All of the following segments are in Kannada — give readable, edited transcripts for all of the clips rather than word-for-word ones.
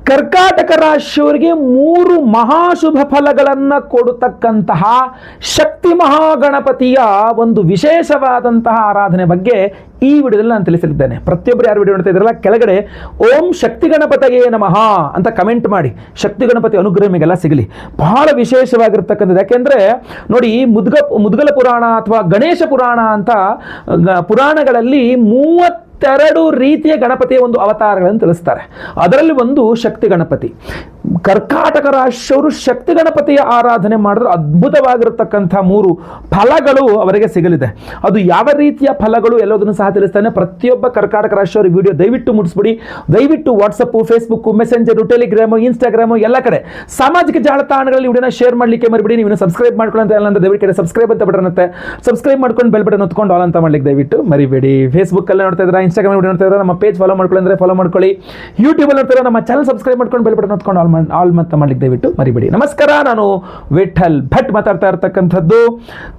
ಕರ್ಕಾಟಕ ರಾಶಿಯವರಿಗೆ 3 ಮಹಾಶುಭ ಫಲಗಳನ್ನು ಕೊಡತಕ್ಕಂತಹ ಶಕ್ತಿ ಮಹಾಗಣಪತಿಯ ಒಂದು ವಿಶೇಷವಾದಂತಹ ಆರಾಧನೆ ಬಗ್ಗೆ ಈ ವಿಡಿಯೋದಲ್ಲಿ ನಾನು ತಿಳಿಸಲಿದ್ದೇನೆ. ಪ್ರತಿಯೊಬ್ಬರು ಯಾರು ವಿಡಿಯೋ ನೋಡ್ತಾ ಇದ್ದಾರಲ್ಲ, ಕೆಳಗಡೆ ಓಂ ಶಕ್ತಿ ಗಣಪತಿಯೇ ನಮಃ ಅಂತ ಕಮೆಂಟ್ ಮಾಡಿ. ಶಕ್ತಿ ಗಣಪತಿ ಅನುಗ್ರಹ ನಿಮಗೆಲ್ಲ ಸಿಗಲಿ. ಬಹಳ ವಿಶೇಷವಾಗಿರ್ತಕ್ಕಂಥದ್ದು. ಯಾಕೆಂದರೆ ನೋಡಿ, ಮುದ್ಗಲ ಪುರಾಣ ಅಥವಾ ಗಣೇಶ ಪುರಾಣ ಅಂತ ಪುರಾಣಗಳಲ್ಲಿ 32 ರೀತಿಯ ಗಣಪತಿಯ ಒಂದು ಅವತಾರಗಳನ್ನು ತಿಳಿಸ್ತಾರೆ. ಅದರಲ್ಲಿ ಒಂದು ಶಕ್ತಿ ಗಣಪತಿ. ಕರ್ಕಾಟಕ ರಾಶಿಯವರು ಶಕ್ತಿ ಗಣಪತಿಯ ಆರಾಧನೆ ಮಾಡಿದ್ರೆ ಅದ್ಭುತವಾಗಿರತಕ್ಕಂಥ 3 ಫಲಗಳು ಅವರಿಗೆ ಸಿಗಲಿದೆ. ಅದು ಯಾವ ರೀತಿಯ ಫಲಗಳು ಎಲ್ಲೋದನ್ನು ಸಹ ತಿಳಿಸ್ತಾನೆ. ಪ್ರತಿಯೊಬ್ಬ ಕರ್ಕಾಟಕ ರಾಶಿಯವರು ವಿಡಿಯೋ ದಯವಿಟ್ಟು ಮುಟ್ಟಿಸ್ಬಿಡಿ. ದಯವಿಟ್ಟು WhatsApp, Facebook, messenger, Telegram, Instagram ಎಲ್ಲ ಕಡೆ ಸಾಮಾಜಿಕ ಜಾಲತಾಣಗಳಲ್ಲಿ ವಿಡಿಯೋನ ಶೇರ್ ಮಾಡಲಿಕ್ಕೆ ಮರಿಬಿಡಿ. ನೀವು ಸಬ್ಸ್ಕ್ರೈಬ್ ಮಾಡ್ಕೊಳ್ಳಿ ಅಂತ ಎಲ್ಲ ದಯವಿಟ್ಟು ಕಡೆ ಸಬ್ಸ್ಕ್ರೈಬ್ ಅಂತ ಬಟನ್ ಇರುತ್ತೆ. ಸಬ್ಸ್ಕ್ರೈಬ್ ಮಾಡ್ಕೊಂಡು ಬೆಲ್ ಬಟನ್ ಹೊತ್ಕೊಂಡು ಆಲ್ ಅಂತ ಮಾಡ್ಲಿಕ್ಕೆ ದಯವಿಟ್ಟು ಮರಿಬೇಡಿ. ಫೇಸ್ಬುಕ್ಕಲ್ಲಿ ನೋಡ್ತಾ ಇದ್ದಾರೆ, ಇನ್ಸ್ಟಾಗ್ರಾಮ್ ವಿಡಿಯೋ ನೋಡ್ತಾ ಇದ್ದಾರೆ, ನಮ್ಮ ಪೇಜ್ ಫಾಲೋ ಮಾಡ್ಕೊಳ್ಳಿ ಅಂದರೆ ಫಾಲೋ ಮಾಡ್ಕೊಳ್ಳಿ. ಯೂಟ್ಯೂಬಲ್ಲಿ ನೋಡ್ತಾ ನಮ್ಮ ಚಾನಲ್ ಸಬ್ಸ್ಕ್ರೈಬ್ ಮಾಡ್ಕೊಂಡು ಬೆಲ್ ಬಟನ್ ಹೊತ್ಕೊಂಡು ಆಲ್ ಅಂತ ಮಾಡ್ಲಿಕ್ಕೆ ದಯವಿಟ್ಟು ಮರಿಬೇಡಿ. ನಮಸ್ಕಾರ, ನಾನು ವಿಠಲ್ ಭಟ್ ಮಾತಾಡ್ತಾ ಇರ್ತಕ್ಕಂಥದ್ದು.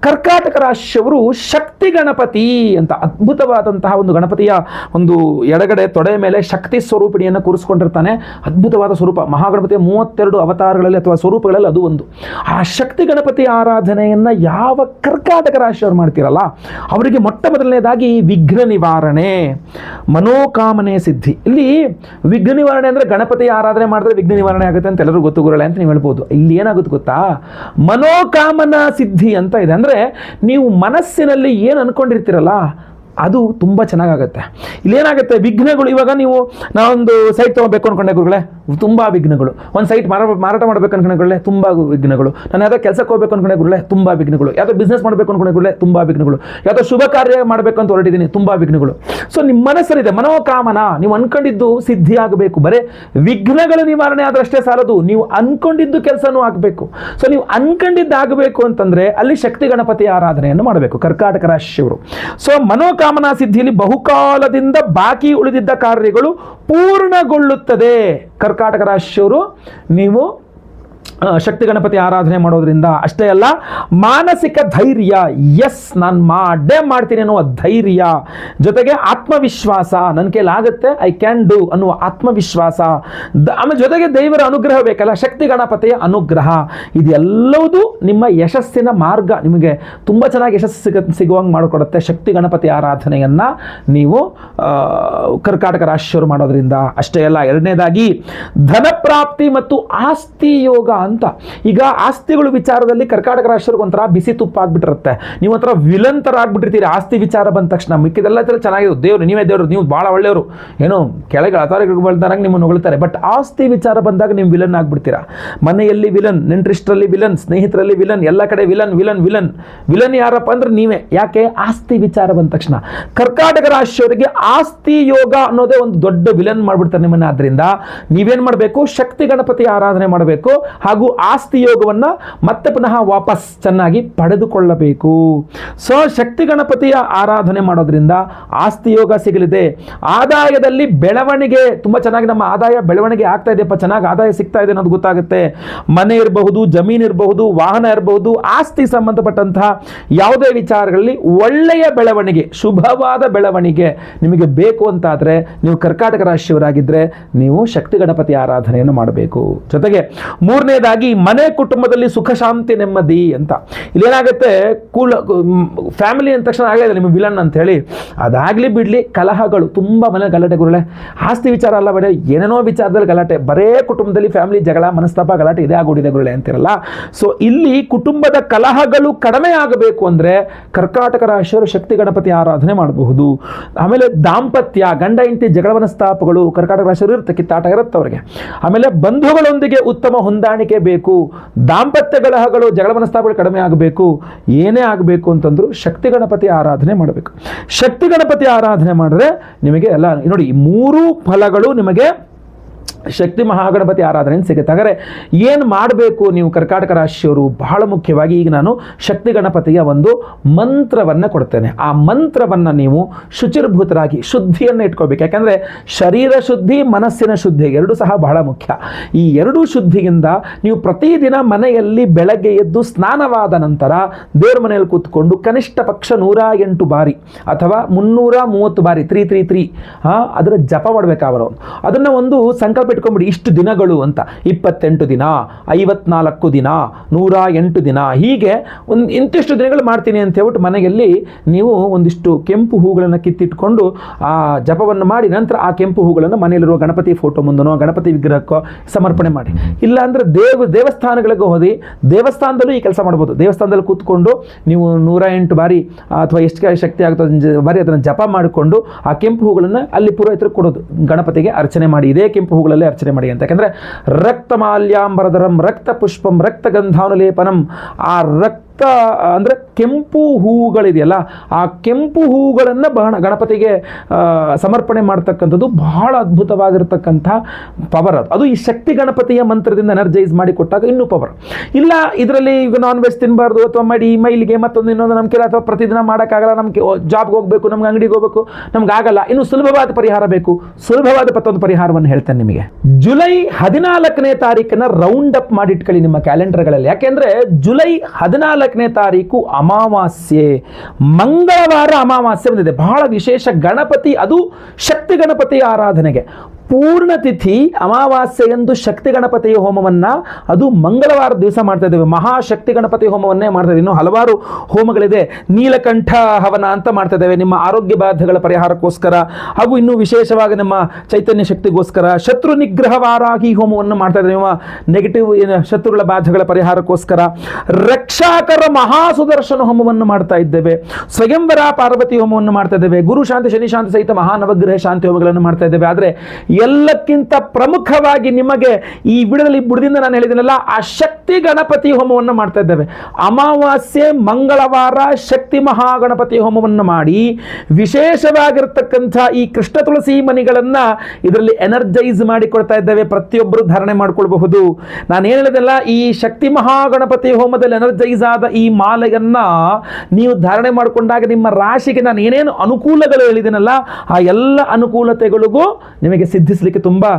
ಕರ್ಕಾಟಕ ರಾಶಿಯವರು ಶಕ್ತಿ ಗಣಪತಿ ಅಂತ ಅದ್ಭುತವಾದಂತಹ ಒಂದು ಗಣಪತಿಯ ಒಂದು ಎಡಗಡೆ ತೊಡೆಯ ಮೇಲೆ ಶಕ್ತಿ ಸ್ವರೂಪಿಣಿಯನ್ನು ಕೂರಿಸ್ಕೊಂಡಿರ್ತಾನೆ. ಅದ್ಭುತವಾದ ಸ್ವರೂಪ. ಮಹಾಗಣಪತಿಯ 32 ಅವತಾರಗಳಲ್ಲಿ ಅಥವಾ ಸ್ವರೂಪಗಳಲ್ಲಿ ಅದು ಒಂದು. ಆ ಶಕ್ತಿ ಗಣಪತಿ ಆರಾಧನೆಯನ್ನು ಯಾವ ಕರ್ಕಾಟಕ ರಾಶಿಯವರು ಮಾಡ್ತೀರಲ್ಲ, ಅವರಿಗೆ ಮೊಟ್ಟ ಮೊದಲನೇದಾಗಿ ವಿಘ್ನ ನಿವಾರಣೆ, ಮನೋಕಾಮನೆ ಸಿದ್ಧಿ. ಇಲ್ಲಿ ವಿಘ್ನ ನಿವಾರಣೆ ಅಂದರೆ ಗಣಪತಿ ಆರಾಧನೆ ಮಾಡಿದ್ರೆ ವಿಘ್ನ ನಿವಾರಣೆ ಆಗುತ್ತೆ ಅಂತ ಎಲ್ಲರೂ ಗೊತ್ತು ಗುರುಗಳೇ ಅಂತ ನೀವು ಹೇಳ್ಬೋದು. ಇಲ್ಲಿ ಏನಾಗುತ್ತೆ ಗೊತ್ತಾ, ಮನೋಕಾಮನಾ ಸಿದ್ಧಿ ಅಂತ ಇದೆ. ಅಂದರೆ ನೀವು ಮನಸ್ಸಿನಲ್ಲಿ ಏನು ಅನ್ಕೊಂಡಿರ್ತೀರಲ್ಲ ಅದು ತುಂಬ ಚೆನ್ನಾಗಾಗುತ್ತೆ. ಇಲ್ಲೇನಾಗುತ್ತೆ, ವಿಘ್ನಗಳು. ಇವಾಗ ನೀವು ನಾವೊಂದು ಸೈಟ್ ತೊಗೋಬೇಕು ಅನ್ಕೊಂಡೆ ಗುರುಗಳೇ, ತುಂಬ ವಿಘ್ನಗಳು. ಒಂದು ಸೈಟ್ ಮಾರಾಟ ಮಾಡಬೇಕು ಅನ್ಕೊಂಡೆ ಗುರುಗಳೇ, ತುಂಬ ವಿಘ್ನಗಳು. ನಾನು ಯಾವುದೋ ಕೆಲಸಕ್ಕೆ ಹೋಗ್ಬೇಕು ಅನ್ಕೊಂಡೆ ಗುರುಗಳೇ, ತುಂಬ ವಿಘ್ನಗಳು. ಯಾವುದೋ ಬಿಸ್ನೆಸ್ ಮಾಡಬೇಕು ಅನ್ಕೊಂಡೆ ಗುರುಗಳೇ, ತುಂಬ ವಿಘ್ನಗಳು. ಯಾವುದೋ ಶುಭ ಕಾರ್ಯ ಮಾಡಬೇಕು ಅಂತ ಹೊರಟಿದ್ದೀನಿ, ತುಂಬ ವಿಘ್ನಗಳು. ಸೊ ನಿಮ್ಮ ಮನಸ್ಸಲ್ಲಿದೆ ಮನೋಕಾಮನ, ನೀವು ಅನ್ಕೊಂಡಿದ್ದು ಸಿದ್ಧಿ ಆಗಬೇಕು. ಬರೀ ವಿಘ್ನಗಳ ನಿವಾರಣೆ ಆದಷ್ಟೇ ಸಾಲದು, ನೀವು ಅನ್ಕೊಂಡಿದ್ದು ಕೆಲಸನೂ ಆಗಬೇಕು. ಸೊ ನೀವು ಅನ್ಕೊಂಡಿದ್ದಾಗಬೇಕು ಅಂತಂದ್ರೆ ಅಲ್ಲಿ ಶಕ್ತಿ ಗಣಪತಿ ಆರಾಧನೆಯನ್ನು ಮಾಡಬೇಕು ಕರ್ಕಾಟಕ ರಾಶಿಯವರು. ಸೊ ಮನೋಕಾಮನಾ ಸಿದ್ಧಿಯಲ್ಲಿ ಬಹುಕಾಲದಿಂದ ಬಾಕಿ ಉಳಿದಿದ್ದ ಕಾರ್ಯಗಳು ಪೂರ್ಣಗೊಳ್ಳುತ್ತದೆ. ಕರ್ಕಾಟಕ ರಾಶಿಯವರು ನೀವು ಶಕ್ತಿ ಗಣಪತಿ ಆರಾಧನೆ ಮಾಡೋದ್ರಿಂದ ಅಷ್ಟೇ ಅಲ್ಲ, ಮಾನಸಿಕ ಧೈರ್ಯ, ಎಸ್ ನಾನು ಮಾಡೇ ಮಾಡ್ತೀನಿ ಅನ್ನುವ ಧೈರ್ಯ, ಜೊತೆಗೆ ಆತ್ಮವಿಶ್ವಾಸ, ನನ್ನ ಕೈಲಾಗುತ್ತೆ, ಐ ಕ್ಯಾನ್ ಡೂ ಅನ್ನುವ ಆತ್ಮವಿಶ್ವಾಸ, ಆಮೇಲೆ ಜೊತೆಗೆ ದೇವರ ಅನುಗ್ರಹ ಬೇಕಲ್ಲ, ಶಕ್ತಿ ಗಣಪತಿಯ ಅನುಗ್ರಹ, ಇದೆಲ್ಲವೂ ನಿಮ್ಮ ಯಶಸ್ಸಿನ ಮಾರ್ಗ. ನಿಮಗೆ ತುಂಬ ಚೆನ್ನಾಗಿ ಯಶಸ್ಸು ಸಿಗುವಂಗೆ ಮಾಡಿಕೊಡುತ್ತೆ ಶಕ್ತಿ ಗಣಪತಿ ಆರಾಧನೆಯನ್ನು ನೀವು ಕರ್ಕಾಟಕ ರಾಶಿಯವರು ಮಾಡೋದ್ರಿಂದ. ಅಷ್ಟೇ ಅಲ್ಲ, ಎರಡನೇದಾಗಿ ಧನಪ್ರಾಪ್ತಿ ಮತ್ತು ಆಸ್ತಿ ಯೋಗ ಅಂತ. ಈಗ ಆಸ್ತಿಗಳು ವಿಚಾರದಲ್ಲಿ ಕರ್ಕಾಟಕ ರಾಶಿಯವ್ರಿಗೆ ಒಂಥರ ಬಿಸಿ ತುಪ್ಪ ಆಗ್ಬಿಟ್ಟಿರುತ್ತೆ. ನೀವು ಒಂಥರ ವಿಲನ್ ಥರ ಆಗ್ಬಿಟ್ಟಿರ್ತೀರಿ ಆಸ್ತಿ ವಿಚಾರ ಬಂದ ತಕ್ಷಣ. ಮಿಕ್ಕಿದೆಲ್ಲ ಚೆನ್ನಾಗಿದೆ, ದೇವರು ನೀವೇ ದೇವರು, ನೀವು ಭಾಳ ಒಳ್ಳೆಯವರು, ಏನೋ ಕೆಳಗೆ ಅಥಾರಿಟಿಗಳು ಬಂದಾಗ ನಿಮ್ಮನ್ನು ಹೊಗಳ್ತಾರೆ. ಬಟ್ ಆಸ್ತಿ ವಿಚಾರ ಬಂದಾಗ ನೀವು ವಿಲನ್ ಆಗ್ಬಿಡ್ತೀರಾ. ಮನೆಯಲ್ಲಿ ವಿಲನ್, ನೆಂಟರಿಷ್ಟರಲ್ಲಿ ವಿಲನ್, ಸ್ನೇಹಿತರಲ್ಲಿ ವಿಲನ್, ಎಲ್ಲ ಕಡೆ ವಿಲನ್ ವಿಲನ್ ವಿಲನ್ ವಿಲನ್ ಯಾರಪ್ಪ ಅಂದ್ರೆ ನೀವೇ. ಯಾಕೆ? ಆಸ್ತಿ ವಿಚಾರ ಬಂದ ತಕ್ಷಣ. ಕರ್ಕಾಟಕ ರಾಶಿಯವರಿಗೆ ಆಸ್ತಿ ಯೋಗ ಅನ್ನೋದೇ ಒಂದು ದೊಡ್ಡ ವಿಲನ್ ಮಾಡ್ಬಿಡ್ತಾರೆ ನಿಮ್ಮನ್ನ. ಆದ್ರಿಂದ ನೀವೇನ್ ಮಾಡಬೇಕು, ಶಕ್ತಿ ಗಣಪತಿ ಆರಾಧನೆ ಮಾಡಬೇಕು ಹಾಗೂ ಆಸ್ತಿ ಯೋಗವನ್ನ ಮತ್ತೆ ಪುನಃ ವಾಪಸ್ ಚೆನ್ನಾಗಿ ಪಡೆದುಕೊಳ್ಳಬೇಕು. ಸೊ ಶಕ್ತಿ ಗಣಪತಿಯ ಆರಾಧನೆ ಮಾಡೋದ್ರಿಂದ ಆಸ್ತಿ ಯೋಗ ಸಿಗಲಿದೆ. ಆದಾಯದಲ್ಲಿ ಬೆಳವಣಿಗೆ, ತುಂಬಾ ಚೆನ್ನಾಗಿ ನಮ್ಮ ಆದಾಯ ಬೆಳವಣಿಗೆ ಆಗ್ತಾ ಇದೆಯಪ್ಪ, ಚೆನ್ನಾಗಿ ಆದಾಯ ಸಿಗ್ತಾ ಇದೆ ಅನ್ನೋದು ಗೊತ್ತಾಗುತ್ತೆ. ಮನೆ ಇರಬಹುದು, ಜಮೀನು ಇರಬಹುದು, ವಾಹನ ಇರಬಹುದು, ಆಸ್ತಿ ಸಂಬಂಧಪಟ್ಟಂತಹ ಯಾವುದೇ ವಿಚಾರಗಳಲ್ಲಿ ಒಳ್ಳೆಯ ಬೆಳವಣಿಗೆ, ಶುಭವಾದ ಬೆಳವಣಿಗೆ ನಿಮಗೆ ಬೇಕು ಅಂತಾದ್ರೆ ನೀವು ಕರ್ಕಾಟಕ ರಾಶಿಯವರಾಗಿದ್ರೆ ನೀವು ಶಕ್ತಿ ಗಣಪತಿ ಆರಾಧನೆಯನ್ನು ಮಾಡಬೇಕು. ಜೊತೆಗೆ ಮೂರನೇದಾಗಿ ಮನೆ ಕುಟುಂಬದಲ್ಲಿ ಸುಖ ಶಾಂತಿ ನೆಮ್ಮದಿ ಅಂತ. ಇಲ್ಲೇನಾಗುತ್ತೆ, ಫ್ಯಾಮಿಲಿ ಅಂದ ತಕ್ಷಣ ಆಗಿದೆ ನಿಮ್ಮ ವಿಲನ್ ಅಂತ ಹೇಳಿ, ಅದಾಗ್ಲಿ ಬಿಡ್ಲಿ, ಕಲಹಗಳು ತುಂಬ ಮನೆ ಗಲಾಟೆ ಗುರುಗಳೇ. ಆಸ್ತಿ ವಿಚಾರ ಅಲ್ಲ ಬೇಡ, ಏನೇನೋ ವಿಚಾರದಲ್ಲಿ ಗಲಾಟೆ, ಬರೇ ಕುಟುಂಬದಲ್ಲಿ ಫ್ಯಾಮಿಲಿ ಜಗಳ, ಮನಸ್ತಾಪ, ಗಲಾಟೆ ಇದೇ ಆಗೋಡಿದೆ ಗುರುಗಳೇ ಅಂತಿರಲ್ಲ. ಸೊ ಇಲ್ಲಿ ಕುಟುಂಬದ ಕಲಹಗಳು ಕಡಿಮೆ ಆಗಬೇಕು ಅಂದ್ರೆ ಕರ್ಕಾಟಕ ರಾಶಿಯವರು ಶಕ್ತಿ ಗಣಪತಿ ಆರಾಧನೆ ಮಾಡಬಹುದು. ಆಮೇಲೆ ದಾಂಪತ್ಯ, ಗಂಡ ಹೆಂಡತಿ ಜಗಳ ಮನಸ್ತಾಪಗಳು ಕರ್ಕಾಟಕ ರಾಶಿಯವರು ಇರುತ್ತೆ, ಕಿತ್ತಾಟ ಇರುತ್ತೆ ಅವರಿಗೆ. ಆಮೇಲೆ ಬಂಧುಗಳೊಂದಿಗೆ ಉತ್ತಮ ಹೊಂದಾಣಿಕೆ ಬೇಕು, ದಾಂಪತ್ಯ ಕಲಹಗಳು, ಜಗಳ ಮನಸ್ತಾಪಗಳು ಕಡಿಮೆ ಆಗಬೇಕು. ಏನೇ ಆಗಬೇಕು ಅಂತಂದ್ರು ಶಕ್ತಿ ಗಣಪತಿ ಆರಾಧನೆ ಮಾಡಬೇಕು. ಶಕ್ತಿ ಗಣಪತಿ ಆರಾಧನೆ ಮಾಡಿದ್ರೆ ನಿಮಗೆ ಎಲ್ಲ ನೋಡಿ, ಈ 3 ಫಲಗಳು ನಿಮಗೆ ಶಕ್ತಿ ಮಹಾಗಣಪತಿ ಆರಾಧನೆ ಸಿಗುತ್ತೆ. ಹಾಗಾದರೆ ಏನು ಮಾಡಬೇಕು ನೀವು ಕರ್ಕಾಟಕ ರಾಶಿಯವರು? ಬಹಳ ಮುಖ್ಯವಾಗಿ ಈಗ ನಾನು ಶಕ್ತಿ ಗಣಪತಿಯ ಒಂದು ಮಂತ್ರವನ್ನು ಕೊಡ್ತೇನೆ. ಆ ಮಂತ್ರವನ್ನು ನೀವು ಶುಚಿರ್ಭೂತರಾಗಿ ಶುದ್ಧಿಯನ್ನು ಇಟ್ಕೋಬೇಕು. ಯಾಕಂದರೆ ಶರೀರ ಶುದ್ಧಿ, ಮನಸ್ಸಿನ ಶುದ್ಧಿ ಎರಡೂ ಸಹ ಬಹಳ ಮುಖ್ಯ. ಈ ಎರಡೂ ಶುದ್ಧಿಯಿಂದ ನೀವು ಪ್ರತಿದಿನ ಮನೆಯಲ್ಲಿ ಬೆಳಗ್ಗೆ ಎದ್ದು ಸ್ನಾನವಾದ ನಂತರ ದೇವ್ರ ಮನೆಯಲ್ಲಿ ಕೂತ್ಕೊಂಡು ಕನಿಷ್ಠ ಪಕ್ಷ 108 ಬಾರಿ ಅಥವಾ 330 ಬಾರಿ 333 ಅದರ ಜಪ ಮಾಡಬೇಕು. ಅವರು ಅದನ್ನು ಒಂದು ಸಂಕಲ್ಪ ಸಂಕಲ್ಪ ಇಟ್ಕೊಂಡ್ಬಿಡಿ, ಇಷ್ಟು ದಿನಗಳು ಅಂತ, 28 ದಿನ, 54 ದಿನ, 108 ದಿನ, ಹೀಗೆ ಇಂತಿಷ್ಟು ದಿನಗಳು ಮಾಡ್ತೀನಿ ಅಂತ ಹೇಳ್ಬಿಟ್ಟು ಮನೆಯಲ್ಲಿ ನೀವು ಒಂದಿಷ್ಟು ಕೆಂಪು ಹೂಗಳನ್ನು ಕಿತ್ತಿಟ್ಕೊಂಡು ಆ ಜಪವನ್ನು ಮಾಡಿ ನಂತರ ಆ ಕೆಂಪು ಹೂಗಳನ್ನು ಮನೆಯಲ್ಲಿರುವ ಗಣಪತಿ ಫೋಟೋ ಮುಂದನೋ ಗಣಪತಿ ವಿಗ್ರಹಕ್ಕೋ ಸಮರ್ಪಣೆ ಮಾಡಿ. ಇಲ್ಲ ಅಂದರೆ ದೇವಸ್ಥಾನಗಳಿಗೆ ಹೋಗಿ ದೇವಸ್ಥಾನದಲ್ಲೂ ಈ ಕೆಲಸ ಮಾಡ್ಬೋದು. ದೇವಸ್ಥಾನದಲ್ಲಿ ಕೂತ್ಕೊಂಡು ನೀವು 108 ಬಾರಿ ಅಥವಾ ಎಷ್ಟು ಶಕ್ತಿ ಆಗುತ್ತೋ ಬಾರಿ ಅದನ್ನು ಜಪ ಮಾಡಿಕೊಂಡು ಆ ಕೆಂಪು ಹೂಗಳನ್ನು ಅಲ್ಲಿ ಪುರೋಹಿತರು ಕೊಡೋದು, ಗಣಪತಿಗೆ ಅರ್ಚನೆ ಮಾಡಿ, ಇದೇ ಕೆಂಪು ಹೂಗಳಲ್ಲೇ ಅರ್ಚನೆ ಮಾಡಿ ಅಂತ. ಯಾಕಂದರೆ ರಕ್ತ ಮಾಲ್ಯಾಂಬರಧರಂ ರಕ್ತ ಪುಷ್ಪಂ ರಕ್ತ ಗಂಧಾನುಲೇಪನಂ, ಆ ರಕ್ತ ಅಂದರೆ ಕೆಂಪು ಹೂವುಗಳಿದೆಯಲ್ಲ ಆ ಕೆಂಪು ಹೂಗಳನ್ನು ಗಣಪತಿಗೆ ಸಮರ್ಪಣೆ ಮಾಡ್ತಕ್ಕಂಥದ್ದು ಬಹಳ ಅದ್ಭುತವಾಗಿರ್ತಕ್ಕಂಥ ಪವರ್. ಅದು ಈ ಶಕ್ತಿ ಗಣಪತಿಯ ಮಂತ್ರದಿಂದ ಎನರ್ಜೈಸ್ ಮಾಡಿ ಕೊಟ್ಟಾಗ ಇನ್ನೂ ಪವರ್. ಇಲ್ಲ ಇದರಲ್ಲಿ ಈಗ ನಾನ್ ವೆಜ್ ತಿನ್ನಬಾರ್ದು ಅಥವಾ ಮೈಲಿಗೆ ಮತ್ತೊಂದು ಇನ್ನೊಂದು ನಮ್ಗೆ ಅಥವಾ ಪ್ರತಿದಿನ ಮಾಡೋಕ್ಕಾಗಲ್ಲ, ನಮಗೆ ಜಾಬ್ಗೆ ಹೋಗಬೇಕು, ನಮ್ಗೆ ಅಂಗಡಿಗೆ ಹೋಗಬೇಕು, ನಮ್ಗೆ ಆಗಲ್ಲ, ಇನ್ನು ಸುಲಭವಾದ ಪರಿಹಾರ ಬೇಕು. ಸುಲಭವಾದ ಮತ್ತೊಂದು ಪರಿಹಾರವನ್ನು ಹೇಳ್ತೇನೆ ನಿಮಗೆ. ಜುಲೈ 14ನೇ ತಾರೀಕನ್ನು ರೌಂಡ್ ಅಪ್ ಮಾಡಿಟ್ಕೊಳ್ಳಿ ನಿಮ್ಮ ಕ್ಯಾಲೆಂಡರ್ಗಳಲ್ಲಿ. ಯಾಕೆಂದ್ರೆ ಜುಲೈ 14ನೇ ತಾರೀಕು ಅಮಾವಾಸ್ಯೆ, ಮಂಗಳವಾರ ಅಮಾವಾಸ್ಯೆ ಬಂದಿದೆ. ಬಹಳ ವಿಶೇಷ ಗಣಪತಿ, ಅದು ಶಕ್ತಿ ಗಣಪತಿಯ ಆರಾಧನೆಗೆ ಪೂರ್ಣ ತಿಥಿ ಅಮಾವಾಸ್ಯೆಯಂದು ಶಕ್ತಿ ಗಣಪತಿಯ ಹೋಮವನ್ನು ಅದು ಮಂಗಳವಾರ ದಿವಸ ಮಾಡ್ತಾ ಇದ್ದೇವೆ. ಮಹಾಶಕ್ತಿ ಗಣಪತಿ ಹೋಮವನ್ನೇ ಮಾಡ್ತಾ ಇದ್ದೀವಿ. ಇನ್ನೂ ಹಲವಾರು ಹೋಮಗಳಿದೆ. ನೀಲಕಂಠ ಹವನ ಅಂತ ಮಾಡ್ತಾ ಇದ್ದೇವೆ ನಿಮ್ಮ ಆರೋಗ್ಯ ಬಾಧೆಗಳ ಪರಿಹಾರಕ್ಕೋಸ್ಕರ, ಹಾಗೂ ಇನ್ನೂ ವಿಶೇಷವಾಗಿ ನಮ್ಮ ಚೈತನ್ಯ ಶಕ್ತಿಗೋಸ್ಕರ. ಶತ್ರು ನಿಗ್ರಹ ವಾರಾಹಿ ಹೋಮವನ್ನು ಮಾಡ್ತಾ ಇದ್ದೇವೆ ನಿಮ್ಮ ನೆಗೆಟಿವ್ ಶತ್ರುಗಳ ಬಾಧೆಗಳ ಪರಿಹಾರಕ್ಕೋಸ್ಕರ. ರಕ್ಷಾಕರ ಮಹಾಸುದರ್ಶನ ಹೋಮವನ್ನು ಮಾಡ್ತಾ ಇದ್ದೇವೆ. ಸ್ವಯಂವರ ಪಾರ್ವತಿ ಹೋಮವನ್ನು ಮಾಡ್ತಾ ಇದ್ದೇವೆ. ಗುರು ಶಾಂತಿ ಶನಿ ಶಾಂತಿ ಸಹಿತ ಮಹಾನವಗ್ರಹ ಶಾಂತಿ ಹೋಮಗಳನ್ನು ಮಾಡ್ತಾ ಇದ್ದೇವೆ. ಆದರೆ ಎಲ್ಲಕ್ಕಿಂತ ಪ್ರಮುಖವಾಗಿ ನಿಮಗೆ ಈ ವಿಡಿಯೋದಲ್ಲಿ ಬುಡದಿಂದ ನಾನು ಹೇಳಿದ್ದೀನಲ್ಲ, ಆ ಶಕ್ತಿ ಗಣಪತಿ ಹೋಮವನ್ನು ಮಾಡ್ತಾ ಇದ್ದೇವೆ. ಅಮಾವಾಸ್ಯೆ ಮಂಗಳವಾರ ಶಕ್ತಿ ಮಹಾಗಣಪತಿ ಹೋಮವನ್ನು ಮಾಡಿ ವಿಶೇಷವಾಗಿರ್ತಕ್ಕಂಥ ಈ ಕೃಷ್ಣ ತುಳಸಿ ಮಣಿಗಳನ್ನು ಇದರಲ್ಲಿ ಎನರ್ಜೈಸ್ ಮಾಡಿ ಕೊಡ್ತಾ ಇದ್ದೇವೆ. ಪ್ರತಿಯೊಬ್ಬರು ಧಾರಣೆ ಮಾಡಿಕೊಳ್ಬಹುದು. ನಾನು ಏನು ಹೇಳಿದೆಲ್ಲ, ಈ ಶಕ್ತಿ ಮಹಾಗಣಪತಿ ಹೋಮದಲ್ಲಿ ಎನರ್ಜೈಸ್ ಆದ ಈ ಮಾಲೆಯನ್ನ ನೀವು ಧಾರಣೆ ಮಾಡಿಕೊಂಡಾಗ ನಿಮ್ಮ ರಾಶಿಗೆ ನಾನು ಏನೇನು ಅನುಕೂಲಗಳು ಹೇಳಿದ್ದೀನಲ್ಲ ಆ ಎಲ್ಲ ಅನುಕೂಲತೆಗಳಿಗೂ ನಿಮಗೆ ಸಿದ್ಧಿಸಲಿಕ್ಕೆ ತುಂಬಾ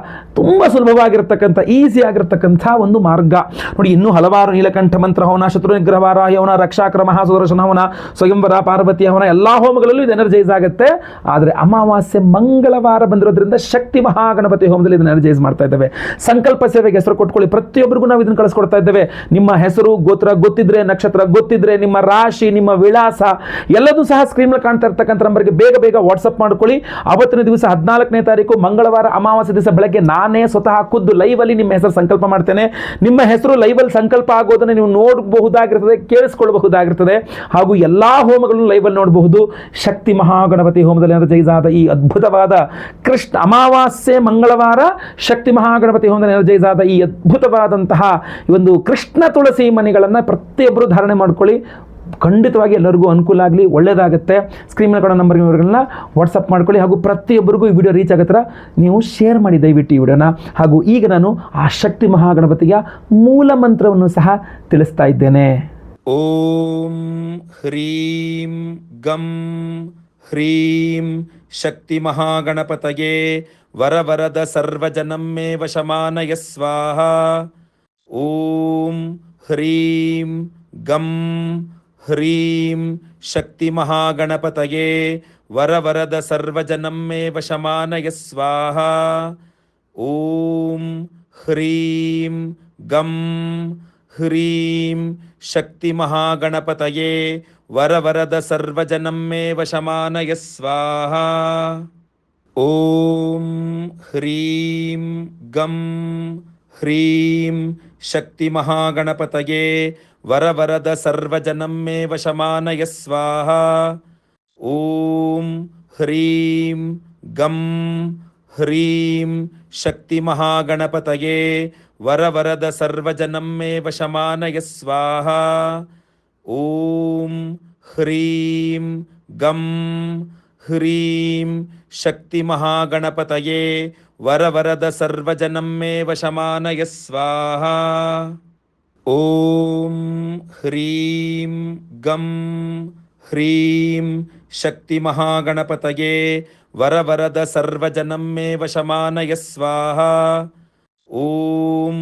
ಸುಲಭವಾಗಿರ್ತಕ್ಕಂಥ ಈಸಿ ಆಗಿರ್ತಕ್ಕಂಥ ಒಂದು ಮಾರ್ಗ ನೋಡಿ. ಇನ್ನೂ ಹಲವಾರು ನೀಲಕಂಠ ಮಂತ್ರ ಹವನ, ಶತ್ರು ನಿಗ್ರಹ ವಾರಾಹಿ ಹವನ, ರಕ್ಷಾಕರ ಮಹಾಸುದರ್ಶನ ಹವನ, ಸ್ವಯಂವರ ಪಾರ್ವತಿ ಹವನ, ಎಲ್ಲಾ ಹೋಮಗಳಲ್ಲೂ ಇದು ಎನರ್ಜೈಸ್ ಆಗುತ್ತೆ. ಆದರೆ ಅಮಾವಾಸ್ಯೆ ಮಂಗಳವಾರ ಬಂದಿರೋದ್ರಿಂದ ಶಕ್ತಿ ಮಹಾಗಣಪತಿ ಹೋಮದಲ್ಲಿ ಇದನ್ನು ಎನರ್ಜೈಸ್ ಮಾಡ್ತಾ ಇದ್ದೇವೆ. ಸಂಕಲ್ಪ ಸೇವೆಗೆ ಹೆಸರು ಕೊಟ್ಕೊಳ್ಳಿ. ಪ್ರತಿಯೊಬ್ಬರಿಗೂ ನಾವು ಇದನ್ನು ಕಳಿಸ್ಕೊಡ್ತಾ ಇದ್ದೇವೆ. ನಿಮ್ಮ ಹೆಸರು ಗೋತ್ರ ಗೊತ್ತಿದ್ರೆ, ನಕ್ಷತ್ರ ಗೊತ್ತಿದ್ರೆ, ನಿಮ್ಮ ರಾಶಿ, ನಿಮ್ಮ ವಿಳಾಸ ಎಲ್ಲದೂ ಸಹ ಸ್ಕ್ರೀನ್ ಮೇಲೆ ಕಾಣ್ತಾ ಇರ್ತಕ್ಕಂಥ ನಂಬರ್ಗೆ ಬೇಗ ವಾಟ್ಸಪ್ ಮಾಡ್ಕೊಳ್ಳಿ. ಅವತ್ತಿನ ದಿವಸ 14ನೇ ತಾರೀಕು ಮಂಗಳವಾರ ಅಮಾವಾಸ್ಯೆ ದಿವಸ ಬೆಳಗ್ಗೆ ನಾನೇ ಸ್ವತಃ ಖುದ್ದು ಲೈವ್ ಅಲ್ಲಿ ನಿಮ್ಮ ಹೆಸರು ಸಂಕಲ್ಪ ಮಾಡ್ತೇನೆ. ನಿಮ್ಮ ಹೆಸರು ಲೈವ್ ಅಲ್ಲಿ ಸಂಕಲ್ಪ ಆಗೋದನ್ನು ನೀವು ನೋಡಬಹುದಾಗಿರ್ತದೆ, ಕೇಳಿಸಿಕೊಳ್ಳಬಹುದಾಗಿರ್ತದೆ, ಹಾಗೂ ಎಲ್ಲಾ ಹೋಮಗಳನ್ನು ಲೈವ್ ಅಲ್ಲಿ ನೋಡಬಹುದು. ಶಕ್ತಿ ಮಹಾಗಣಪತಿ ಹೋಮದಲ್ಲಿ ಎನರ್ಜೈಸ್ ಆದ ಈ ಅದ್ಭುತವಾದ ಕೃಷ್ಣ ಅಮಾವಾಸ್ಯೆ ಮಂಗಳವಾರ ಶಕ್ತಿ ಮಹಾಗಣಪತಿ ಹೋಮದಲ್ಲಿ ಎನರ್ಜೈಸ್ ಆದ ಈ ಅದ್ಭುತವಾದಂತಹ ಒಂದು ಕೃಷ್ಣ ತುಳಸಿ ಮಣಿಗಳನ್ನು ಪ್ರತಿಯೊಬ್ಬರು ಧಾರಣೆ ಮಾಡ್ಕೊಳ್ಳಿ. ಖಂಡಿತವಾಗಿ ಎಲ್ಲರಿಗೂ ಅನುಕೂಲ ಆಗಲಿ, ಒಳ್ಳೆಯದಾಗುತ್ತೆ. ಸ್ಕ್ರೀನ್ ಮೇಲೆ ಕೊಡೋ ನಂಬರ್ಗೆ ಇವರುಗಳನ್ನ ವಾಟ್ಸಪ್ ಮಾಡ್ಕೊಳ್ಳಿ. ಹಾಗೂ ಪ್ರತಿಯೊಬ್ಬರಿಗೂ ಈ ವಿಡಿಯೋ ರೀಚ್ ಆಗೋ ಥರ ನೀವು ಶೇರ್ ಮಾಡಿ ದಯವಿಟ್ಟು ಈ ವಿಡಿಯೋನ. ಹಾಗೂ ಈಗ ನಾನು ಆ ಶಕ್ತಿ ಮಹಾಗಣಪತಿಯ ಮೂಲ ಮಂತ್ರವನ್ನು ಸಹ ತಿಳಿಸ್ತಾ ಇದ್ದೇನೆ. ಓಂ ಹ್ರೀಂ ಗಂ ಹ್ರೀಂ ಶಕ್ತಿ ಮಹಾಗಣಪತಯೇ ವರವರದ ಸರ್ವಜನಂ ಮೇ ವಶಮಾನಯ ಸ್ವಾಹ. ಓಂ ಹ್ರೀಂ ಗಂ ಹ್ರೀಂ ಶಕ್ತಿ ಮಹಾಗಣಪತಯೇ ವರವರದ ಸರ್ವಜನಂ ಮೇ ವಶಮಾನಯ ಸ್ವಾಹ. ಓಂ ಹ್ರೀಂ ಗಂ ಹ್ರೀಂ ಶಕ್ತಿ ಮಹಾಗಣಪತಯೇ ವರವರದ ಸರ್ವಜನಂ ಮೇ ವಶಮಾನಯ ಸ್ವಾಹ. ಓಂ ಹ್ರೀಂ ಗಂ ಹ್ರೀಂ ಶಕ್ತಿ ಮಹಾಗಣಪತಯೇ ವರವರದ ಸರ್ವಜನಂ ಮೇ ವಶಮಾನಯ ಸ್ವಾಹ. ಓಂ ಹ್ರೀಂ ಗಂ ಹ್ರೀಂ ಶಕ್ತಿ ಮಹಾಗಣಪತಯೇ ವರವರದ ಸರ್ವಜನಂ ಮೇ ವಶಮಾನಯ ಸ್ವಾಹ. ಓಂ ಹ್ರೀಂ ಗಂ ಹ್ರೀಂ ಶಕ್ತಿ ಮಹಾಗಣಪತಯೇ ವರವರದ ಸರ್ವಜನಂ ಮೇ ವಶಮಾನಯ ಸ್ವಾಹ. ಓಂ ಹ್ರೀಂ ಗಂ ಹ್ರೀಂ ಶಕ್ತಿ ಮಹಾಗಣಪತಯೇ ವರವರದ ಸರ್ವಜನಂ ಮೇ ವಶಮಾನಯ ಸ್ವಾಹ. ಓಂ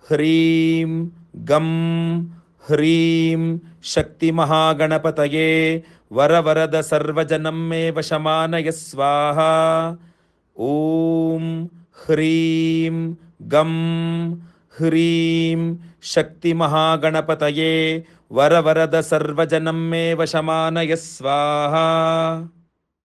ಹ್ರೀಂ ಗಂ ಹ್ರೀಂ ಶಕ್ತಿ ಮಹಾಗಣಪತಯೇ ವರವರದ ಸರ್ವಜನಂ ಮೇ ವಶಮಾನಯ ಸ್ವಾಹ. ಓಂ ಹ್ರೀಂ ಗಂ ಹ್ರೀಂ ಶಕ್ತಿ ಮಹಾಗಣಪತಯೇ ವರವರದ ಸರ್ವಜನಂ ಮೇ ವಶಮಾನಯ ಸ್ವಾಹಾ.